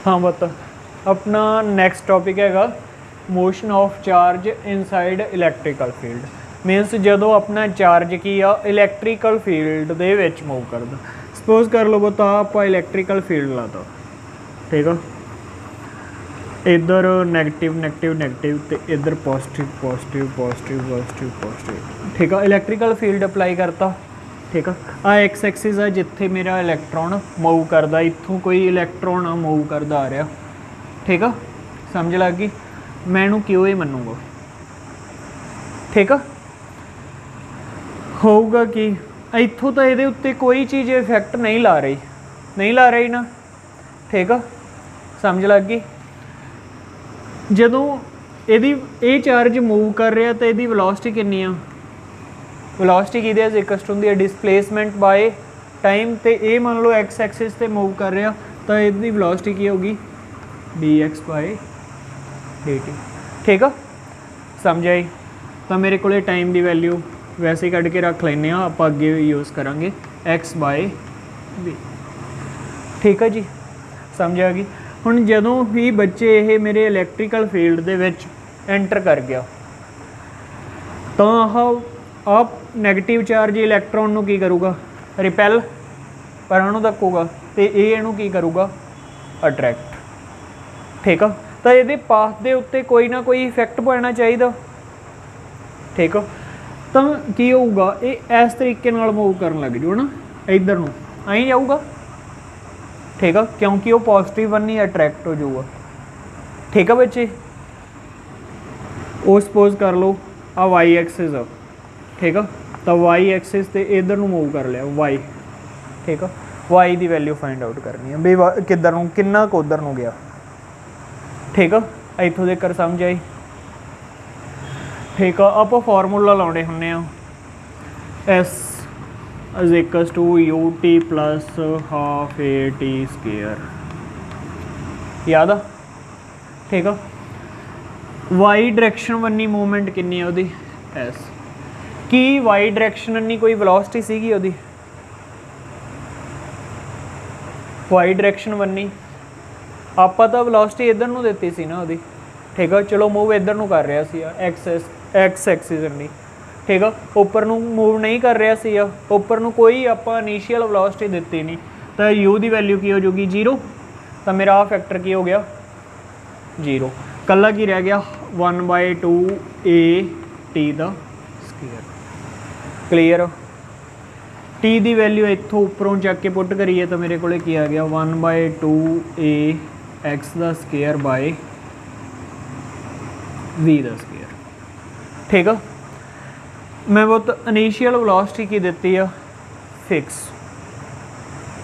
हाँ बता अपना नैक्सट टॉपिक हैगा motion of charge inside electrical field means जदों अपना चार्ज की आ इलैक्ट्रिकल फील्ड दे विच मूव करदा। सपोज कर लो बता आप इलैक्ट्रिकल फील्ड लाता, ठीक है, इधर नैगेटिव नैगेटिव नैगेटिव तो इधर positive positive positive positive positive, ठीक है। इलैक्ट्रिकल फील्ड अप्लाई करता, ठीक है। आ एक्स एक्सिस है जिथे मेरा इलैक्ट्रॉन मूव करता, इत्थों कोई इलैक्ट्रॉन मूव करता आ रहा, ठीक है, समझ लग गई। मैं इनू क्यों ही मनूंगा, ठीक है। होगा कि इत्थों तो ये उत्ते कोई चीज़ इफैक्ट नहीं ला रही ना, ठीक है, समझ लग गई। जदों ये चार्ज मूव कर रहा तो यदी वेलोसिटी कितनी आ, वेलोसिटी की इक्वल होंदी है डिसप्लेसमेंट बाय टाइम। तो ये मान लो एक्स एक्सिस से मूव कर रहा तो यदी वेलोसिटी की होगी D X by D T, ठीक है, समझ आई। तो मेरे को टाइम की वैल्यू वैसे ही कढ़ के रख लें, आप अगे यूज़ करांगे एक्स बाय वी, ठीक है जी, समझ आ गई। हुण जदों भी बच्चे ये मेरे इलैक्ट्रिकल फील्ड दे विच एंटर कर गया तो आप नैगेटिव चार्ज इलैक्ट्रॉन नूं की करूगा, रिपैल पर नूं धक्कूगा, तो ये इनू की करूगा अट्रैक्ट, ठीक है। तो ये पाथ के उत्ते कोई ना कोई इफैक्ट पैना चाहिए, ठीक है। तो की होगा ये इस तरीके नाल मूव करन लग जू ना, इधर नूं आई जाऊगा, ठीक है, क्योंकि वो पॉजिटिव वन ही अट्रैक्ट हो जाऊगा, ठीक है बच्चे। वो सपोज कर लो आ वाई एक्सिस आ, ठीक है, तो वाई एक्सिस से इधर नूं मूव कर लिया वाई, ठीक है। वाई की वैल्यू फाइंड आउट करनी है भी किधर नूं किन्ना को उधर नूं गया, ठीक है। इत्थों तक समझ आई, ठीक है। आप फॉर्मूला लाने होंने S is equals to U T plus half A T square, याद आ, ठीक है। वाई डायरैक्शन वन्नी मूवमेंट कितनी है उहदी एस, की वाई डायरैक्शन वन्नी कोई वेलोसिटी सीगी उहदी, वाई डायरैक्शन वन्नी आप तो वेलोसिटी इधर नूं दित्ती सी ना उहदी, ठीक है। चलो मूव इधर नूं कर रहा सी एक्स एक्सिस नहीं, ठीक है, उपर नूं मूव नहीं कर रहा सी, उपर नूं कोई आप इनीशियल वेलोसिटी दित्ती नहीं, तो यू की वैल्यू की हो जाएगी जीरो, तो मेरा आ फैक्टर की हो गया जीरो, कला की रह गया 1/2 A T the square, clear. T की वैल्यू इत्थों उपरों चक के पुट करिए तो मेरे को आ गया 1/2 A X the square by V the square, ठीक है। मैं बहुत इनीशियल वेलोसिटी की दी है फिक्स,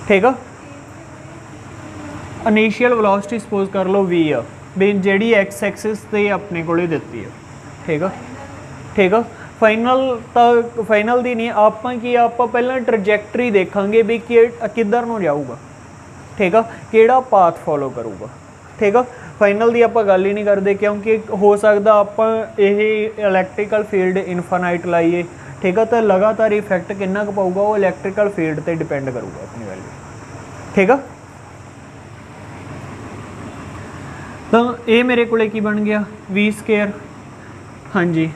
ठीक है। इनीशियल वेलोसिटी सपोज कर लो वी आ भी जी एक्स एक्सिस से अपने को दी है, ठीक है, ठीक है। फाइनल दी नहीं आप पहला ट्रजैक्टरी देखांगे भी किधर नूं जाऊगा, ठीक है, किहड़ा पाथ फॉलो करूगा, ठीक है। फाइनल की आप गल ही नहीं करते क्योंकि हो सकता आप इलैक्ट्रिकल फील्ड इनफाइनाइट लाइए, ठीक है, तो लगातार इफैक्ट कितना पाऊगा वो इलैक्ट्रिकल फील्ड पर डिपेंड करूगा अपनी वैल्यू, ठीक है। तो ये मेरे को की बन गया वी स्केयर, हाँ जी।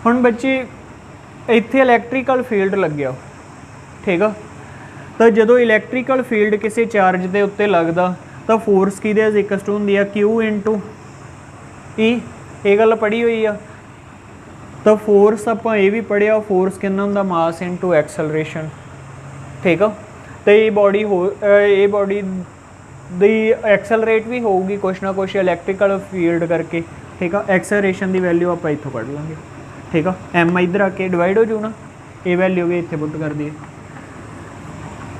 हुण बच्चे इत्थे इलैक्ट्रिकल फील्ड लग गया, ठीक है, तो जो इलैक्ट्रिकल फील्ड किसी चार्ज के उत्ते लगता तो फोर्स की इक्वल होंदी है क्यू इंटू ई, ये गल पढ़ी हुई है। तो फोर्स आप ये भी पढ़िया फोर्स कितना होंदा मास इंटू एक्सलरेशन, ठीक है। तो ये बॉडी दी एक्सलरेट भी होगी कुछ ना कुछ इलैक्ट्रिकल फील्ड करके, ठीक है। एक्सलरेशन की वैल्यू आप इतों कढ़ लेंगे, ठीक है। एम इधर आके डिवाइड हो जू ना, ये वैल्यू भी इतने पुट कर दिए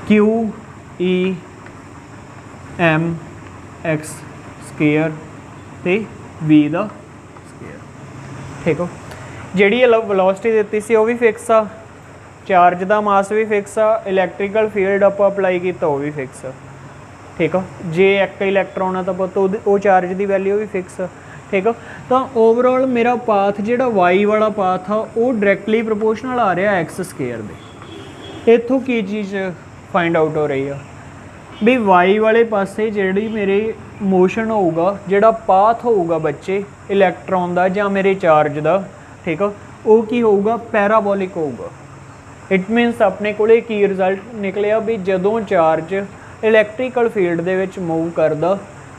Q E M X square ते वी द स्केयर, ठीक हो। जी वेलोसिटी दी सी भी फिक्स आ, चार्ज का मास भी फिक्स आ, इलैक्ट्रिकल फील्ड आप अप्लाई किया वो भी फिक्स आ, ठीक है। जे एक इलैक्ट्रॉन है तो वो चार्ज की वैल्यू भी फिक्स आ, ठीक है। तो ओवरऑल मेरा पाथ जो वाई वाला पाथ आ वो डायरैक्टली प्रोपोर्शनल आ रहा एक्स स्केयर दे, इत्थों की चीज़ फाइंड आउट हो रही है भी वाई वाले पासे ਜਿਹੜੀ मेरे मोशन होगा, ਜਿਹੜਾ पाथ होगा बच्चे इलैक्ट्रॉन का ਜਾਂ मेरे चार्ज का, ठीक है, वो की होगा पैराबोलिक होगा। इट मीनस अपने कोले की रिजल्ट निकलिया भी जदों चार्ज इलैक्ट्रिकल फील्ड दे विच मूव करदा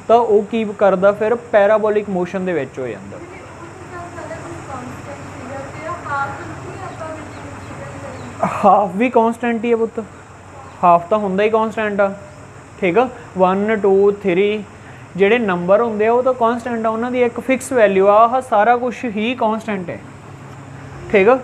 तो वो की करदा फिर पैराबोलिक मोशन दे विच हो जांदा। हाफ भी कॉन्सटेंट ही है पुत्त, हाफ तो हुंदा ही कॉन्सटेंट आ, ठीक है। 1 2 3 ਜਿਹੜੇ नंबर होंगे वो तो कॉन्सटेंट आ, उन्होंने एक फिक्स वैल्यू आ, सारा कुछ ही कॉन्सटेंट है, ठीक है।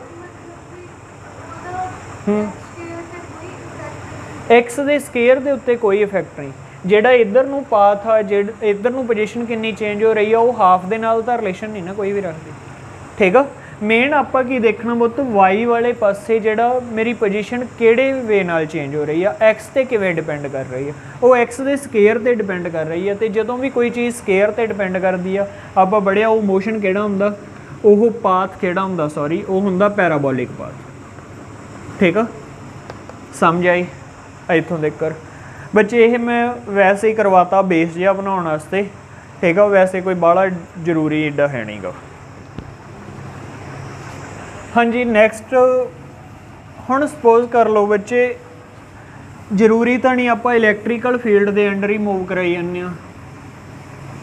एक्स के स्केयर के उत्ते कोई इफेक्ट नहीं, ਜਿਹੜਾ इधर ਨੂੰ पाथ आ, इधर ਨੂੰ पोजीशन कितनी चेंज हो रही है, वो हाफ के नाल ਤਾਂ रिलेशन नहीं ना कोई भी रखती, ठीक है। मेन आपां की देखना बुत वाई वाले पासे ਜਿਹੜਾ मेरी पोजीशन ਕਿਹੜੇ ਵੇ ਨਾਲ चेंज हो रही है, एक्स ਤੇ ਕਿਵੇਂ डिपेंड कर रही है, वो एक्स के स्केयर ਤੇ डिपेंड कर रही है। तो ਜਦੋਂ भी कोई चीज़ स्केयर ਤੇ डिपेंड करती है ਆਪਾਂ बढ़िया वो मोशन ਕਿਹੜਾ ਹੁੰਦਾ, ਉਹ पाथ ਕਿਹੜਾ ਹੁੰਦਾ, सॉरी वो ਹੁੰਦਾ पैराबोलिक पाथ, ठीक है। समझ आई इतों तक बच्चे, ये मैं वैसे ही करवाता बेस जिहा बनाने वास्ते, ठीक है, वैसे कोई बाहला जरूरी एडा है नहीं गा। हाँ जी नैक्सट हुण सपोज कर लो बच्चे, जरूरी तो नहीं आप इलैक्ट्रिकल फील्ड के अंडर ही मूव कराई जाने,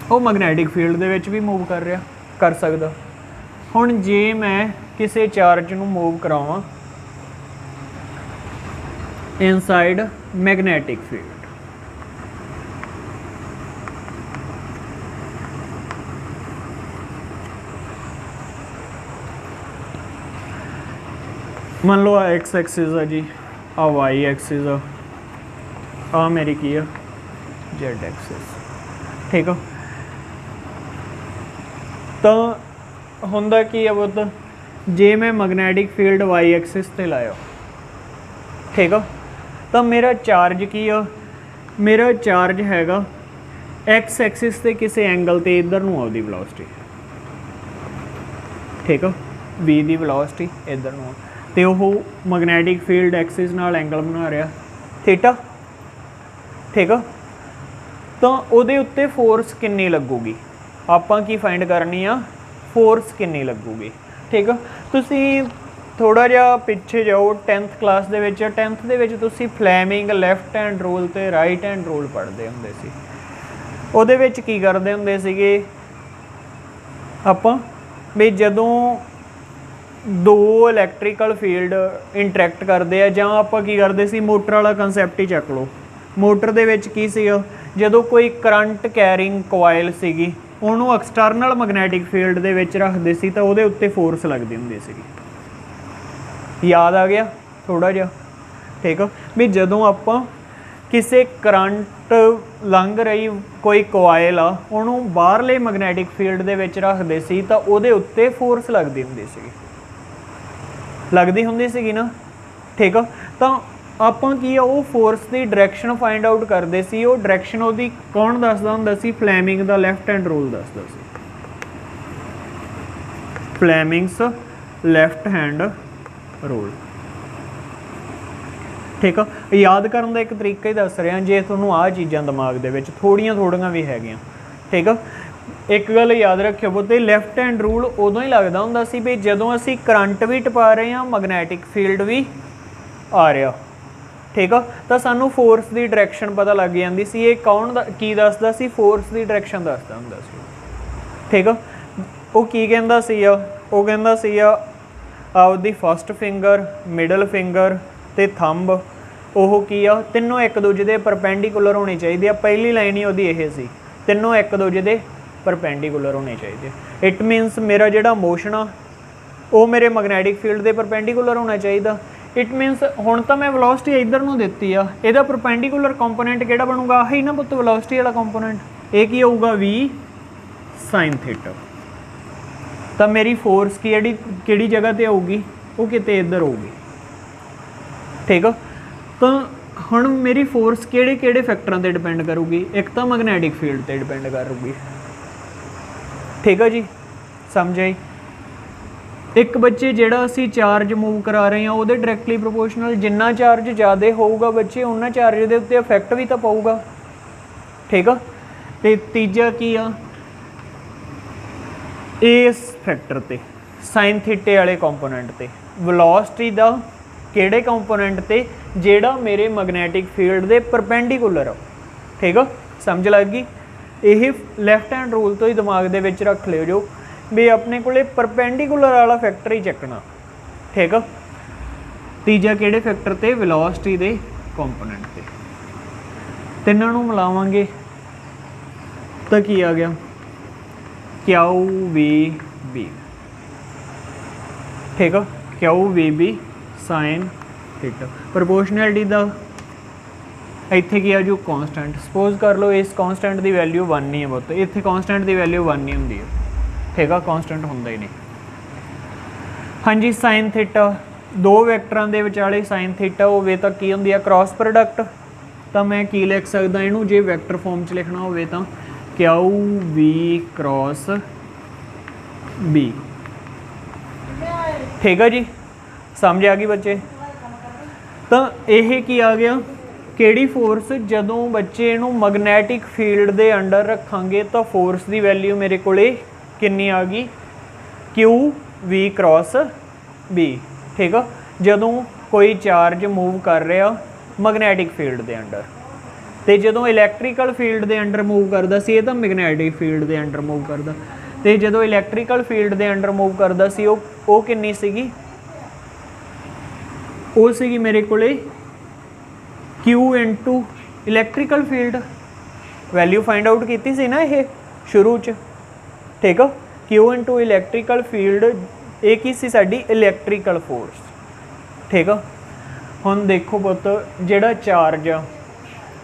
वो मैगनैटिक फील्ड दे विच भी मूव कर रहा कर सकदा। हुण जे मैं किसी चार्ज नूं मूव करावां इनसाइड मैगनैटिक फील्ड, मान लो एक्स एक्सिस है जी, आ वाई एक्सिस आ मेरी की है जेड एक्सिस, ठीक है। तो हुंदा की है बुत, जे मैं मैगनैटिक फील्ड वाई एक्सिस ते लाया, ठीक है, तो मेरा चार्ज की है, मेरा चार्ज हैगा एक्स एक्सिस से किसी एंगल ते इधर नूं आउंदी वेलोसिटी, ठीक है, वी दी वेलोसिटी इधर नूं, तो वह मैगनैटिक फील्ड एक्सिस नाल एंगल बना रहा थीटा, ठीक है। तो उहदे उत्ते फोर्स कितनी लगूगी, आपां की फाइंड करनी आ, फोर्स कितनी लगूगी, ठीक है। तुसी थोड़ा जिहा पिछे जाओ 10th क्लास दे विच, 10th दे विच तुसी फ्लैमिंग लैफ्ट हैंड रूल ते राइट हैंड रूल पढ़ते हुंदे सी। उहदे विच की करदे हुंदे सीगे आपां भी जदों दो इलैक्ट्रिकल फील्ड इंटरैक्ट करते हैं, जां आपां की करते सी मोटर वाला कंसैप्ट ही चक लो। मोटर दे विच की सीगा, जदों कोई करंट कैरिंग कोयल सीगी उहनूं एक्सटर्नल मैगनैटिक फील्ड दे विच रखदे सी तां उहदे उत्ते फोर्स लगदी हुंदी सीगी। याद आ गया थोड़ा जिहा, ठीक है भी जदों आपां किसी करंट लंघ रही कोई कोयल आ उहनूं बाहरले मैगनैटिक फील्ड दे विच रखदे सी तां उहदे उत्ते फोर्स लगदी हुंदी सीगी, लगती होंगी सी ना, ठीक है। तो आपां की वो फोर्स की डायरैक्शन फाइंड आउट करते सी, वो डायरैक्शन वो कौन दसदा हुंदा सी, फ्लैमिंग का लैफ्ट हैंड रूल दसदा सी, फ्लैमिंग्स लैफ्ट हैंड रूल, ठीक है। याद करने का एक तरीका ही दस रहा, जे तुहानूं आ चीज़ां दिमाग दे विच थोड़ियां थोड़ियां भी हैगियां, ठीक है। एक गल याद रखियो पुत्त, लैफ्ट हैंड रूल उदों ही लगता हुंदा सी भी जदों असीं करंट भी टपा रहे हैं, मैगनैटिक फील्ड भी आ रहा, ठीक है। तो सानू फोर्स की डायरैक्शन पता लग जाती सी, ये कौन की दसदा सी, फोर्स की डायरैक्शन दसदा हुंदा सी, ठीक है। वो की कहंदा सी, वो कहंदा सी आपदी फस्ट फिंगर, मिडल फिंगर ते थंब, ओह की आ तीनों एक दूजे दे परपेंडिकुलर होनी चाहिए। पहली लाइन ही उहदी इह सी, तीनों एक दूजे दे परपेंडिकुलर होने चाहिए। इट मीनस मेरा जिहड़ा मोशन आ वो मेरे मैगनैटिक फील्ड के परपेंडिकुलर होना चाहिए। इट मीनस हुण तां मैं वेलोसिटी इधर नूं दित्ती आ, इहदा परपेंडिकुलर कंपोनेंट किहड़ा बनूगा, आही ना पुत्त वेलोसिटी वाला कंपोनेंट, ये की होऊगा वी साइन थीटा। तो मेरी फोर्स की किहड़ी जगह ते आऊगी, वो किते इधर होगी, ठीक है। तो हुण मेरी फोर्स किहड़े किहड़े फैक्टरां ते डिपेंड करूगी, एक तो मैगनैटिक फील्ड ते डिपेंड करूगी, ठीक है जी, समझ आई। एक बच्चे ਜਿਹੜਾ ਅਸੀਂ ਚਾਰਜ ਮੂਵ ਕਰਾ ਰਹੇ ਹਾਂ ਉਹਦੇ ਡਾਇਰੈਕਟਲੀ ਪ੍ਰੋਪੋਰਸ਼ਨਲ ਜਿੰਨਾ ਚਾਰਜ ਜ਼ਿਆਦਾ ਹੋਊਗਾ ਬੱਚੇ ਉਹਨਾਂ ਚਾਰਜ ਦੇ ਉੱਤੇ ਇਫੈਕਟ ਵੀ ਤਾਂ ਪਊਗਾ। ਠੀਕ ਆ। ਤੇ ਤੀਜਾ ਕੀ ਆ, ਇਸ ਫੈਕਟਰ ਤੇ ਸਾਈਨ ਥੀਟੇ ਵਾਲੇ ਕੰਪੋਨੈਂਟ ਤੇ ਵੈਲੋਸਿਟੀ ਦਾ ਕਿਹੜੇ ਕੰਪੋਨੈਂਟ ਤੇ ਜਿਹੜਾ ਮੇਰੇ ਮੈਗਨੈਟਿਕ ਫੀਲਡ ਦੇ ਪਰਪੈਂਡੀਕੂਲਰ ਆ। ਠੀਕ ਆ, ਸਮਝ ਲੱਗ ਗਈ। ਇਹ ਲੈਫਟ ਹੈਂਡ ਰੂਲ ਤੋਂ ਹੀ ਦਿਮਾਗ ਦੇ ਵਿੱਚ ਰੱਖ ਲਿਓ ਜੋ ਵੀ ਆਪਣੇ ਕੋਲੇ ਪਰਪੈਂਡੀਕੂਲਰ ਵਾਲਾ ਫੈਕਟਰ ਹੀ ਚੱਕਣਾ। ਠੀਕ ਆ। ਤੀਜਾ ਕਿਹੜੇ ਫੈਕਟਰ ਤੇ, ਵੈਲੋਸਿਟੀ ਦੇ ਕੰਪੋਨੈਂਟ ਤੇ। ਤਿੰਨਾਂ ਨੂੰ ਮਿਲਾਵਾਂਗੇ ਤਾਂ ਕੀ ਆ ਗਿਆ, ਕਿਊ ਵੀ ਬੀ। ਠੀਕ ਆ, ਕਿਊ ਵੀ ਬੀ ਸਾਈਨ ਥੀਟਾ। ਪ੍ਰੋਪੋਰਸ਼ਨੈਲਿਟੀ ਦਾ ਇੱਥੇ ਕੀ ਆ ਜੋ ਕਾਂਸਟੈਂਟ, ਸਪੋਜ਼ ਕਰ ਲਓ ਇਸ ਕਾਂਸਟੈਂਟ ਦੀ ਵੈਲਿਊ 1 ਹੀ ਹੈ ਬਹੁਤ, ਇੱਥੇ ਕਾਂਸਟੈਂਟ ਦੀ ਵੈਲਿਊ 1 ਹੀ ਹੁੰਦੀ ਹੈ। ਠੀਕ ਆ, ਕਾਂਸਟੈਂਟ ਹੁੰਦਾ ਹੀ ਨਹੀਂ। ਹਾਂਜੀ, ਸਾਈਨ ਥੀਟਾ ਦੋ ਵੈਕਟਰਾਂ ਦੇ ਵਿਚਾਲੇ ਸਾਈਨ ਥੀਟਾ ਹੋਵੇ ਤਾਂ ਕੀ ਹੁੰਦੀ ਆ, ਕ੍ਰਾਸ ਪ੍ਰੋਡਕਟ। ਤਾਂ ਮੈਂ ਕੀ ਲਿਖ ਸਕਦਾ ਇਹਨੂੰ ਜੇ ਵੈਕਟਰ ਫਾਰਮ 'ਚ ਲਿਖਣਾ ਹੋਵੇ ਤਾਂ ਕਿਊ ਵੀ ਕ੍ਰਾਸ ਬੀ। ਠੀਕ ਆ ਜੀ, ਸਮਝ ਆ ਗਈ ਬੱਚੇ। ਤਾਂ ਇਹ ਕੀ ਆ ਗਿਆ, ਕਿਹੜੀ ਫੋਰਸ, ਜਦੋਂ ਬੱਚੇ ਨੂੰ ਮੈਗਨੈਟਿਕ ਫੀਲਡ ਦੇ ਅੰਡਰ ਰੱਖਾਂਗੇ ਤਾਂ ਫੋਰਸ ਦੀ ਵੈਲਿਊ ਮੇਰੇ ਕੋਲੇ ਕਿੰਨੀ ਆ ਗਈ, ਕਿਊ ਵੀ ਕ੍ਰਾਸ ਬੀ। ਠੀਕ ਆ, ਜਦੋਂ ਕੋਈ ਚਾਰਜ ਮੂਵ ਕਰ ਰਿਹਾ ਮੈਗਨੈਟਿਕ ਫੀਲਡ ਦੇ ਅੰਡਰ, ਤੇ ਜਦੋਂ ਇਲੈਕਟ੍ਰੀਕਲ ਫੀਲਡ ਦੇ ਅੰਡਰ ਮੂਵ ਕਰਦਾ ਸੀ ਇਹ ਤਾਂ ਮੈਗਨੈਟਿਕ ਫੀਲਡ ਦੇ ਅੰਡਰ ਮੂਵ ਕਰਦਾ, ਤੇ ਜਦੋਂ ਇਲੈਕਟ੍ਰੀਕਲ ਫੀਲਡ ਦੇ ਅੰਡਰ ਮੂਵ ਕਰਦਾ ਸੀ ਉਹ ਕਿੰਨੀ ਸੀਗੀ, ਉਹ ਸੀਗੀ ਮੇਰੇ ਕੋਲੇ Q into electrical field. Value find out ਕੀਤੀ ਸੀ ਨਾ ਇਹ ਸ਼ੁਰੂ 'ਚ। ਠੀਕ ਆ, ਕਿਊ ਇਨਟੂ ਇਲੈਕਟ੍ਰੀਕਲ ਫੀਲਡ ਇਹ ਕੀ ਸੀ, ਸਾਡੀ ਇਲੈਕਟ੍ਰੀਕਲ ਫੋਰਸ। ਠੀਕ ਆ। ਹੁਣ ਦੇਖੋ ਪੁੱਤ, ਜਿਹੜਾ ਚਾਰਜ ਆ,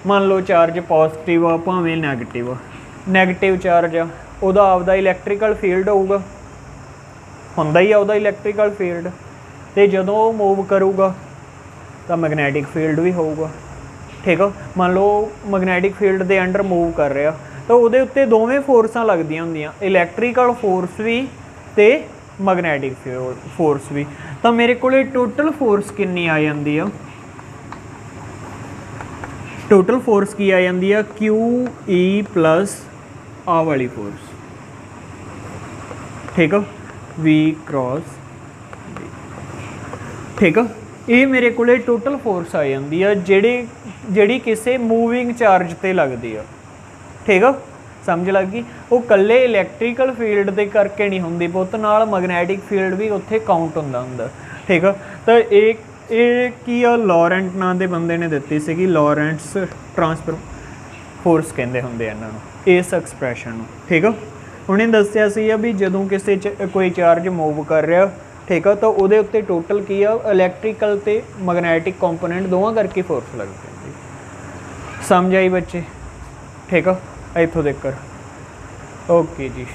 ਮੰਨ ਲਓ ਚਾਰਜ ਪੋਜ਼ਿਟਿਵ ਆ ਭਾਵੇਂ ਨੈਗੇਟਿਵ ਆ, ਨੈਗੇਟਿਵ ਚਾਰਜ ਆ ਉਹਦਾ ਆਪਦਾ ਇਲੈਕਟ੍ਰੀਕਲ ਫੀਲਡ ਹੋਊਗਾ, ਹੁੰਦਾ ਹੀ ਆ ਉਹਦਾ ਇਲੈਕਟ੍ਰੀਕਲ ਫੀਲਡ, ਤੇ ਜਦੋਂ ਉਹ ਮੂਵ ਕਰੂਗਾ ਤਾਂ ਮੈਗਨੈਟਿਕ ਫੀਲਡ ਵੀ ਹੋਊਗਾ। ਠੀਕ ਆ, ਮੰਨ ਲਓ ਮੈਗਨੈਟਿਕ ਫੀਲਡ ਦੇ ਅੰਡਰ ਮੂਵ ਕਰ ਰਿਹਾ ਤਾਂ ਉਹਦੇ ਉੱਤੇ ਦੋਵੇਂ ਫੋਰਸਾਂ ਲੱਗਦੀਆਂ ਹੁੰਦੀਆਂ, ਇਲੈਕਟ੍ਰੀਕਲ ਫੋਰਸ ਵੀ ਤੇ ਮੈਗਨੈਟਿਕ ਫੋਰਸ ਵੀ। ਤਾਂ ਮੇਰੇ ਕੋਲੇ ਟੋਟਲ ਫੋਰਸ ਕਿੰਨੀ ਆ ਜਾਂਦੀ ਆ, ਟੋਟਲ ਫੋਰਸ ਕੀ ਆ ਜਾਂਦੀ ਆ, ਕਿਊ ਈ ਪਲਸ ਆ ਵਾਲੀ ਫੋਰਸ। ਠੀਕ ਆ, ਵੀ ਕ੍ਰਾਸ। ਠੀਕ ਆ, ਇਹ ਮੇਰੇ ਕੋਲੇ ਟੋਟਲ ਫੋਰਸ ਆ ਜਾਂਦੀ ਆ ਜਿਹੜੀ ਕਿਸੇ ਮੂਵਿੰਗ ਚਾਰਜ ਤੇ ਲੱਗਦੀ ਆ। ਠੀਕ ਆ, ਸਮਝ ਲੱਗ ਗਈ। ਉਹ ਇਕੱਲੇ ਇਲੈਕਟ੍ਰੀਕਲ ਫੀਲਡ ਦੇ ਕਰਕੇ ਨਹੀਂ ਹੁੰਦੀ ਪੁੱਤ, ਨਾਲ ਮੈਗਨੈਟਿਕ ਫੀਲਡ ਵੀ ਉੱਥੇ ਕਾਊਂਟ ਹੁੰਦਾ। ਠੀਕ ਆ, ਤਾਂ ਇਹ ਕੀ ਆ, ਲੋਰੈਂਟ ਨਾਂ ਦੇ ਬੰਦੇ ਨੇ ਦਿੱਤੀ ਸੀਗੀ, ਲੋਰੈਂਟਸ ਟਰਾਂਸਫਰ ਫੋਰਸ ਕਹਿੰਦੇ ਹੁੰਦੇ ਇਹਨਾਂ ਨੂੰ, ਇਸ ਐਕਸਪ੍ਰੈਸ਼ਨ ਨੂੰ। ਠੀਕ ਆ, ਉਹਨੇ ਦੱਸਿਆ ਸੀ ਵੀ ਜਦੋਂ ਕਿਸੇ ਕੋਈ ਚਾਰਜ ਮੂਵ ਕਰ ਰਿਹਾ, ਠੀਕ ਆ, ਤਾਂ ਉਹਦੇ ਉੱਤੇ ਟੋਟਲ ਕੀ ਆ, ਇਲੈਕਟ੍ਰੀਕਲ ਤੇ ਮੈਗਨੈਟਿਕ ਕੰਪੋਨੈਂਟ ਦੋਵਾਂ ਕਰਕੇ ਫੋਰਸ ਲੱਗ ਪੈਂਦੀ। ਸਮਝ ਆਈ ਬੱਚੇ। ਠੀਕ ਆ, ਇੱਥੋਂ ਤੱਕ ਓਕੇ ਜੀ।